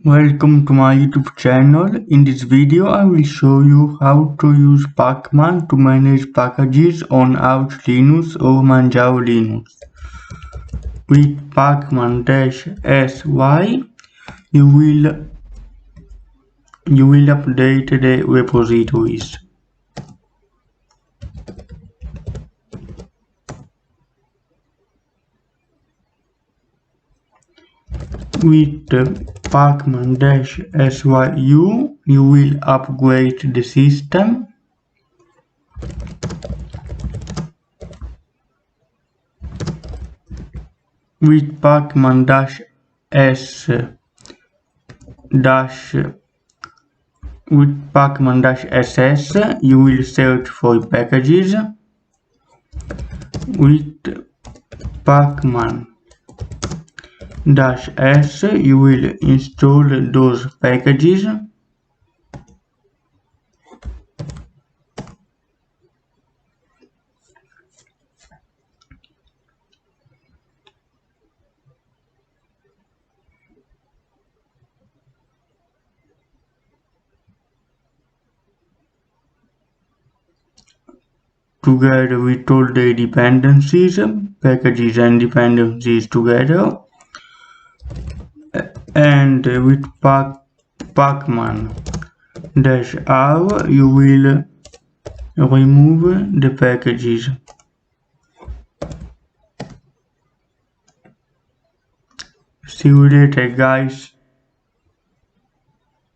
Welcome to my YouTube channel. In this video I will show you how to use pacman to manage packages on Arch Linux or Manjaro Linux. With pacman-sy you will update the repositories. With pacman-syu you will upgrade the system. With pacman-ss you will search for packages. With pacman-s you will install those packages. Together with all the dependencies, packages and dependencies together, and with pacman-r you will remove the packages. See you later, guys.